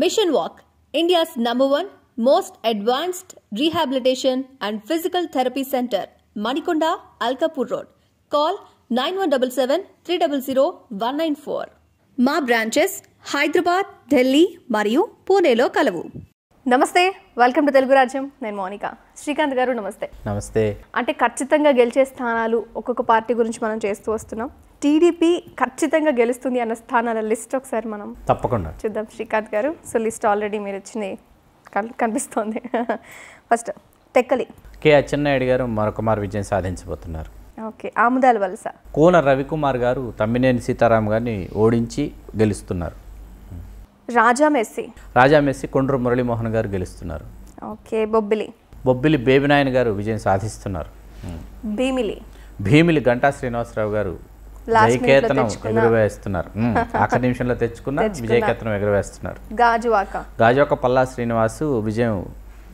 Mission Walk, India's #1 most advanced rehabilitation and physical therapy center, Manikonda, Alkapur Road. Call 9177-300-194. మా branches Hyderabad, Delhi మరియు పూణేలో కలవు. నమస్తే, వెల్కమ్ టు తెలుగు రాజ్యం. నేను మౌనిక. శ్రీకాంత్ గారు నమస్తే. నమస్తే. అంటే ఖచ్చితంగా గెలిచే స్థానాలు ఒక్కొక్క పార్టీ గురించి మనం చేస్తూ వస్తున్నాం. టీడీపీ ఖచ్చితంగా గెలుస్తుంది అన్న స్థానాల లిస్ట్ ఒకసారి మనం తప్పకుండా చూద్దాం శ్రీకాంత్ గారు. సో లిస్ట్ ఆల్రెడీ మీరు ఇచ్చింది కనిపిస్తోంది. ఫస్ట్ టెక్కలి కె అచ్చెన్నాయుడు గారు మరొకమారు విజయం సాధించబోతున్నారు. ఓకే. ఆముదాల వలస కోన రవికుమార్ గారు తమ్మినేని సీతారాం గారిని ఓడించి గెలుస్తున్నారు. రాజా మెస్సి కొండ్రు మురళీమోహన్ గారు గెలుస్తున్నారు. ఓకే. బొబ్బిలి బేబినాయన్ గారు విజయం సాధిస్తున్నారు. భీమిలి గంటా శ్రీనివాసరావు గారు విజయకేతనం ఎగురవేస్తున్నారు. ఆఖరి నిమిషంలో తెచ్చుకున్న విజయకేతనం ఎగురవేస్తున్నారు. గాజువాక పల్లా శ్రీనివాసు విజయం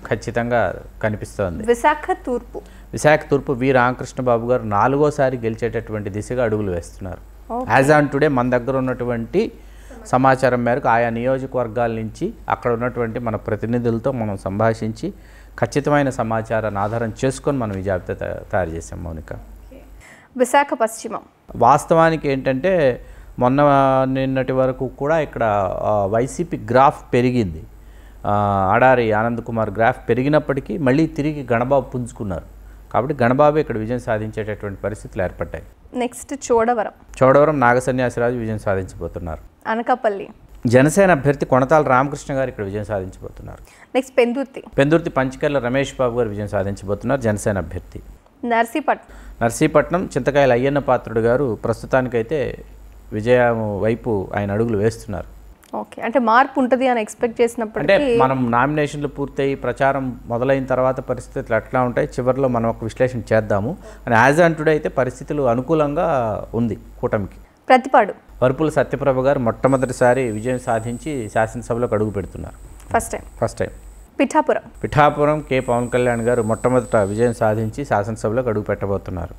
ఖచ్చితంగా కనిపిస్తోంది. విశాఖ తూర్పు వి రామకృష్ణ బాబు గారు 4వ సారి గెలిచేటటువంటి దిశగా అడుగులు వేస్తున్నారు. యాజ్ ఆన్ టుడే మన దగ్గర ఉన్నటువంటి సమాచారం మేరకు ఆయా నియోజకవర్గాల నుంచి అక్కడ ఉన్నటువంటి మన ప్రతినిధులతో మనం సంభాషించి ఖచ్చితమైన సమాచారాన్ని ఆధారం చేసుకొని మనం ఈ జాబితా తయారు చేసాం. మౌనిక. విశాఖ పశ్చిమం వాస్తవానికి ఏంటంటే నిన్నటి వరకు కూడా ఇక్కడ వైసీపీ గ్రాఫ్ పెరిగింది. ఆడారి ఆనంద్ కుమార్ గ్రాఫ్ పెరిగినప్పటికీ మళ్ళీ తిరిగి గణబాబు పుంజుకున్నారు. కాబట్టి గణబాబు ఇక్కడ విజయం సాధించేటటువంటి పరిస్థితులు ఏర్పడ్డాయి. నెక్స్ట్ చోడవరం నాగసన్యాసిరాజు విజయం సాధించబోతున్నారు. అనకాపల్లి జనసేన అభ్యర్థి కొనతాల రామకృష్ణ గారు ఇక్కడ విజయం సాధించబోతున్నారు. నెక్స్ట్ పెందుర్తి పంచకర్ల రమేష్ బాబు గారు విజయం సాధించబోతున్నారు, జనసేన అభ్యర్థి. నర్సీపట్నం చింతకాయల అయ్యన్న పాత్రుడు గారు ప్రస్తుతానికైతే విజయం వైపు ఆయన అడుగులు వేస్తున్నారు. ఓకే. అంటే మార్పు ఉంటుంది అని ఎక్స్పెక్ట్ చేసినప్పుడు అంటే మనం నామినేషన్లు పూర్తయి ప్రచారం మొదలైన తర్వాత పరిస్థితులు ఎట్లా ఉంటాయి చివరిలో మనం ఒక విశ్లేషణ చేద్దాము. అని యాజ్ ఆన్ టుడే అయితే పరిస్థితులు అనుకూలంగా ఉంది కూటమికి. వరుపుల సత్యప్రభ గారు మొట్టమొదటిసారి విజయం సాధించి శాసనసభలోకి అడుగు పెడుతున్నారు. First time. పిఠాపురం కె పవన్ కళ్యాణ్ గారు మొట్టమొదట విజయం సాధించి శాసనసభలోకి అడుగు పెట్టబోతున్నారు.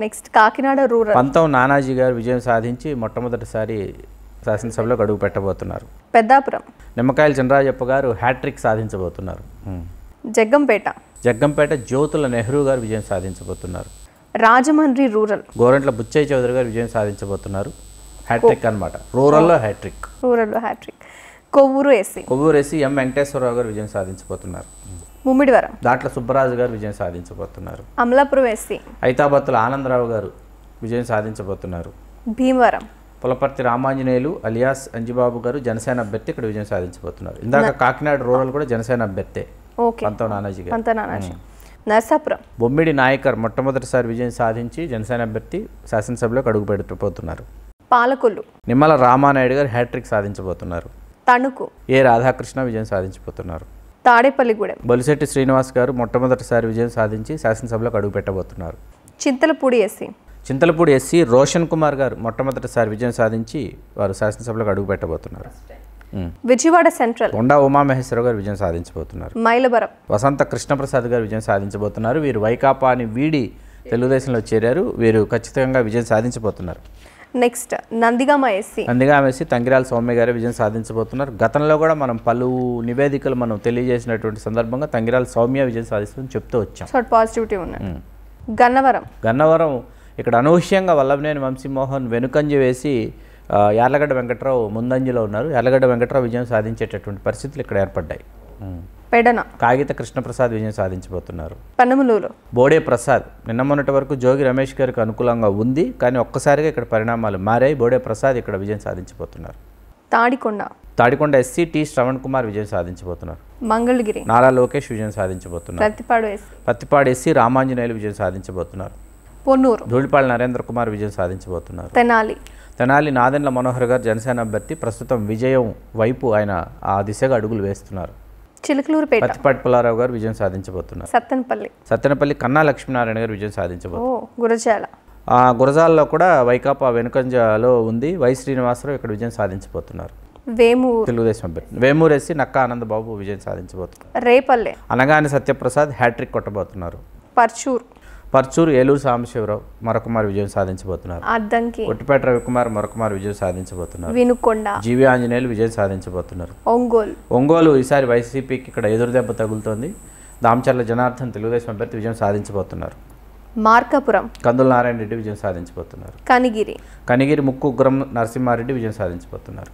నెక్స్ట్ కాకినాడ రూరల్ పంతం నానాజీ గారు విజయం సాధించి మొట్టమొదటిసారి శాసనసభలోకి అడుగు పెట్టబోతున్నారు. పెద్దాపురం నిమ్మకాయల చంద్రరాజప్ప గారు హ్యాట్రిక్ సాధించబోతున్నారు. జగ్గంపేట జ్యోతుల నెహ్రూ గారు విజయం సాధించబోతున్నారు. రాజమండ్రి రూరల్ గోరంట్ల బుచ్చయ్య చౌదరి గారు విజయం సాధించబోతున్నారు. హ్యాట్రిక్ అనమాట. రూరల్లో హ్యాట్రిక్. కొవ్వూరు ఎస్సీ ఎం వెంకటేశ్వరరావు గారు విజయం సాధించబోతున్నారు. ముమ్మిడివరం దాంట్లో సుబ్బరాజు గారు విజయం సాధించబోతున్నారు. అమలాపురం ఎస్సీ ఐతాబత్తుల ఆనందరావు గారు విజయం సాధించబోతున్నారు. భీమవరం పులపర్తి రామాంజనేయులు అలియాస్ అంజిబాబు గారు జనసేన అభ్యర్థి ఇక్కడ విజయం సాధించబోతున్నారు. ఇందాక కాకినాడ రూరల్ కూడా జనసేన అభ్యర్థి పంతం నానాజీ గారు. నర్సాపురం బొమ్మిడి నాయకర్ మొట్టమొదటిసారి విజయం సాధించి జనసేన అభ్యర్థి శాసనసభలోకి అడుగు పెట్టబోతున్నారు. పాలకొల్లు నిమ్మల రామానాయుడు గారు హ్యాట్రిక్ సాధించబోతున్నారు. తణుకు ఏ రాధాకృష్ణ విజయం సాధించబోతున్నారు. తాడేపల్లిగూడెం బొలిశెట్టి శ్రీనివాస్ గారు మొట్టమొదటిసారి విజయం సాధించి శాసనసభలోకి అడుగు పెట్టబోతున్నారు. చింతలపూడి ఎస్సీ రోషన్ కుమార్ గారు మొట్టమొదటిసారి విజయం సాధించి వారు శాసనసభలోకి అడుగు పెట్టబోతున్నారు. విజయవాడ సెంట్రల్ కొండా ఉమామహేశ్వరరావు గారు విజయం సాధించబోతున్నారు. మైలవరం వసంత కృష్ణప్రసాద్ గారు విజయం సాధించబోతున్నారు. వీరు వైకాపాని వీడి తెలుగుదేశంలో చేరారు. వీరు ఖచ్చితంగా విజయం సాధించబోతున్నారు. నెక్స్ట్ నందిగామ ఎస్సీ తంగిరాల సౌమ్య గారు విజయం సాధించబోతున్నారు. గతంలో కూడా మనం పలు నివేదికలు మనం తెలియజేసినటువంటి సందర్భంగా తంగిరాల సౌమ్య విజయం సాధిస్తుందని చెప్తూ వచ్చాం. పాజిటివిటీ ఉన్నాయి. గన్నవరం ఇక్కడ అనూహ్యంగా వల్లభనేని వంశీమోహన్ వెనుకంజ వేసి యార్లగడ్డ వెంకట్రావు ముందంజలో ఉన్నారు. యార్లగడ్డ వెంకట్రావు విజయం సాధించేటటువంటి పరిస్థితులు ఇక్కడ ఏర్పడ్డాయి. కాగిత కృష్ణప్రసాద్ విజయం సాధించబోతున్నారు. బోడే ప్రసాద్ నిన్న మొన్నటి వరకు జోగి రమేష్ గారికి అనుకూలంగా ఉంది, కానీ ఒక్కసారిగా ఇక్కడ పరిణామాలు మారాయి. బోడే ప్రసాద్ ఇక్కడ విజయం సాధించబోతున్నారు. తాడికొండ ఎస్సీ టి శ్రవణ్ కుమార్ విజయం సాధించబోతున్నారు. మంగళగిరి నారా లోకేష్ విజయం సాధించబోతున్నారు. పత్తిపాడు ఎస్సీ రామాంజనేయులు విజయం సాధించబోతున్నారు. ధూళిపాళ నరేంద్ర కుమార్ విజయం సాధించబోతున్నారు. తెనాలి నాదెండ్ల మనోహర్ గారు జనసేన అభ్యర్థి ప్రస్తుతం విజయం వైపు ఆయన ఆ దిశగా అడుగులు వేస్తున్నారు. పత్తిపాటి పుల్లారావు గారు విజయం సాధించబోతున్నారు. సత్తెనపల్లి కన్నా లక్ష్మీనారాయణ గారు విజయం సాధించబోతున్నారు. గురజాలలో కూడా వైకాపా వెనుకంజలో ఉంది. వై శ్రీనివాసరావు ఇక్కడ విజయం సాధించబోతున్నారు. తెలుగుదేశం అభ్యర్థి. వేమూరు ఎస్సీ నక్కా ఆనందబాబు విజయం సాధించబోతున్నారు. అనగాని సత్యప్రసాద్ హ్యాట్రిక్ కొట్టబోతున్నారు. పర్చూరు ఏలూరు సాంబశివరావు మరొకమారు విజయం సాధించబోతున్నారు. అద్దంకి ఒట్టిపేట రవికుమార్ మరొకమారు విజయం సాధించబోతున్నారు. వినుకొండ జీవి ఆంజనేయులు విజయం సాధించబోతున్నారు. ఒంగోలు ఈసారి వైసీపీకి ఇక్కడ ఎదురు దెబ్బ తగులుతోంది. దామచర్ల జనార్దన్ తెలుగుదేశం అభ్యర్థి విజయం సాధించబోతున్నారు. మార్కాపురం కందుల నారాయణ రెడ్డి విజయం సాధించబోతున్నారు. కనిగిరి ముక్కు ఉగ్రం నరసింహారెడ్డి విజయం సాధించబోతున్నారు.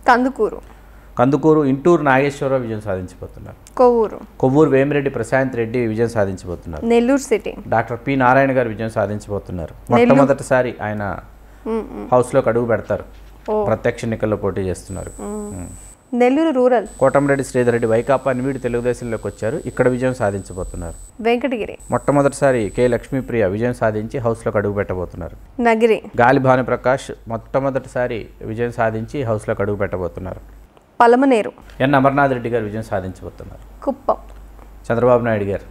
కందుకూరు ఇంటూరు నాగేశ్వరరావు విజయం సాధించబోతున్నారు. కొవ్వూరు వేమిరెడ్డి ప్రశాంత్ రెడ్డి విజయం సాధించబోతున్నారు. Nellore city doctor P Narayana గారు విజయం సాధించబోతున్నారు. మొట్టమొదటిసారి ఆయన హౌస్లోకి అడుగు పెడతారు. ప్రత్యక్ష ఎన్నికల్లో పోటీ చేస్తున్నారు. నెల్లూరు రూరల్ కోటంరెడ్డి శ్రీధర్ రెడ్డి వైకాపా నివీడు తెలుగుదేశంలోకి వచ్చారు. ఇక్కడ విజయం సాధించబోతున్నారు. వెంకటగిరి మొట్టమొదటిసారి కె లక్ష్మీప్రియ విజయం సాధించి హౌస్లోకి అడుగు పెట్టబోతున్నారు. నగిరి గాలి భానుప్రకాష్ మొట్టమొదటిసారి విజయం సాధించి హౌస్లోకి అడుగు పెట్టబోతున్నారు. పలమనేరు ఎన్ అమర్నాథ్ రెడ్డి గారు విజయం సాధించబోతున్నారు. కుప్పం చంద్రబాబు నాయుడు గారు.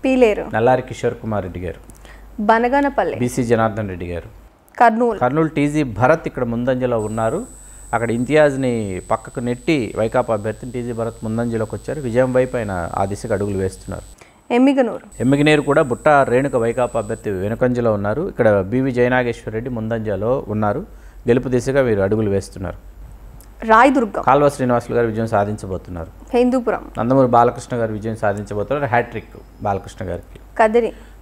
పీలేరు నల్లారి కిషోర్ కుమార్ రెడ్డి గారు. బనగానపల్లి బీసీ జనార్దన్ రెడ్డి గారు. కర్నూలు టీజీ భరత్ ఇక్కడ ముందంజలో ఉన్నారు. అక్కడ ఇంతియాజ్ని పక్కకు నెట్టి వైకాపా అభ్యర్థిని టీజీ భరత్ ముందంజలోకి వచ్చారు. విజయం వైపు ఆయన ఆ దిశగా అడుగులు వేస్తున్నారు. ఎమ్మిగనూరు కూడా బుట్ట రేణుక వైకాపా అభ్యర్థి వెనుకంజలో ఉన్నారు. ఇక్కడ బివి జయనాగేశ్వర రెడ్డి ముందంజలో ఉన్నారు. గెలుపు దిశగా వీరు అడుగులు వేస్తున్నారు. రాయదుర్గం కాల్వ శ్రీనివాసులు గారు విజయం సాధించబోతున్నారు. హిందూపురం నందమూరి బాలకృష్ణ గారు విజయం సాధించబోతున్నారు. హ్యాట్రిక్ బాలకృష్ణ గారికి.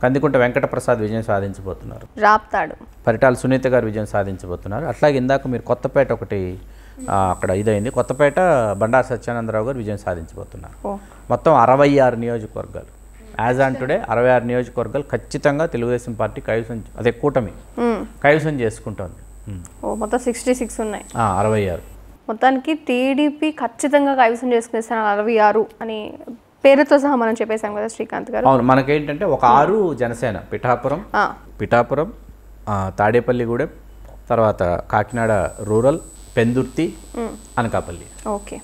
కందికుంట వెంకట ప్రసాద్ విజయం సాధించబోతున్నారు. రాప్తాడు పరిటాల సునీత గారు విజయం సాధించబోతున్నారు. అట్లాగే ఇందాక మీరు కొత్తపేట ఒకటి అక్కడ ఇదైంది. కొత్తపేట బండారు సత్యానందరావు గారు విజయం సాధించబోతున్నారు. మొత్తం 66 నియోజకవర్గాలు. యాజ్ ఆన్ టుడే 66 నియోజకవర్గాలు ఖచ్చితంగా తెలుగుదేశం పార్టీ కూటమి కైవసం చేసుకుంటోంది. మొత్తం 66 ఉన్నాయి. 66 మొత్తానికి టీడీపీ ఖచ్చితంగా కైవసం చేసుకునేస్తాను 66 అని పేరుతో సహా మనం చెప్పేసాం కదా శ్రీకాంత్ గారు. అవును, మనకేంటంటే ఒక 6 జనసేన పిఠాపురం తాడేపల్లిగూడెం, తర్వాత Kakinada rural, Pendurthi, Anakapalli. Okay,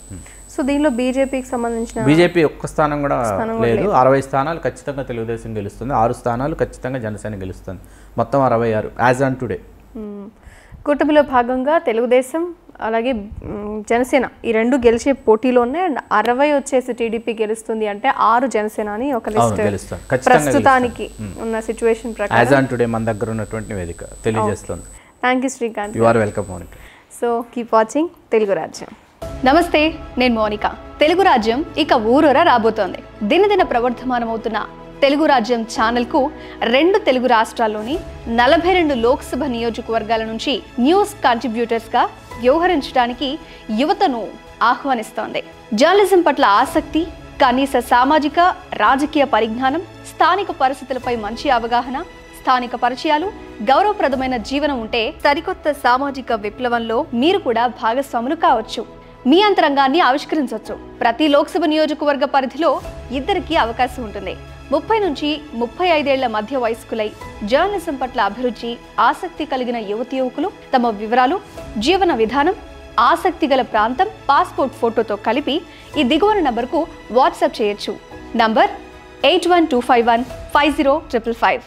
so దీనిలో బీజేపీకి సంబంధించిన బీజేపీ ఒక్క స్థానం కూడా లేదు. 60 స్థానాలు ఖచ్చితంగా తెలుగుదేశం గెలుస్తుంది. 6 స్థానాలు ఖచ్చితంగా జనసేన గెలుస్తుంది. మొత్తం 66 యాజ్ ఆన్ టుడే. కూటమిలో భాగంగా తెలుగుదేశం అలాగే జనసేన ఈ రెండు గెలిచే పోటీలోనే 60 వచ్చేసి టీడీపీ గెలుస్తుంది అంటే 6 జనసేన అని ఒక లిస్ట్ ప్రస్తుతానికి ఉన్న సిచ్యువేషన్ ప్రకారం యాజ్ ఆన్ టుడే మన దగ్గర ఉన్నటువంటి నివేదిక తెలియజేస్తుంది. Thank you Srikanth. You are welcome Monica. So keep watching Telugu Rajyam. నమస్తే, నేను మోనికా. తెలుగు రాజ్యం ఇక ఊరూరా రాబోతోంది. దినదిన ప్రవర్ధమానమవుతున్న తెలుగు రాజ్యం ఛానల్కు 2 తెలుగు రాష్ట్రాల్లోని 42 లోక్సభ నియోజకవర్గాల నుంచి న్యూస్ కంట్రిబ్యూటర్స్గా వ్యవహరించడానికి యువతను ఆహ్వానిస్తోంది. జర్నలిజం పట్ల ఆసక్తి, కనీస సామాజిక రాజకీయ పరిజ్ఞానం, స్థానిక పరిస్థితులపై మంచి అవగాహన, స్థానిక పరిచయాలు, గౌరవప్రదమైన జీవనం ఉంటే సరికొత్త సామాజిక విప్లవంలో మీరు కూడా భాగస్వాములు కావచ్చు. మీ అంతరంగాన్ని ఆవిష్కరించవచ్చు. ప్రతి లోక్సభ నియోజకవర్గ పరిధిలో 2కి అవకాశం ఉంటుంది. 30 నుంచి 35 ఏళ్ల మధ్య వయస్కులై జర్నలిజం పట్ల అభిరుచి, ఆసక్తి కలిగిన యువతి యువకులు తమ వివరాలు, జీవన విధానం, ఆసక్తి గల ప్రాంతం, పాస్పోర్ట్ ఫోటోతో కలిపి ఈ దిగువన నంబర్కు వాట్సాప్ చేయొచ్చు. నంబర్ 8125150555.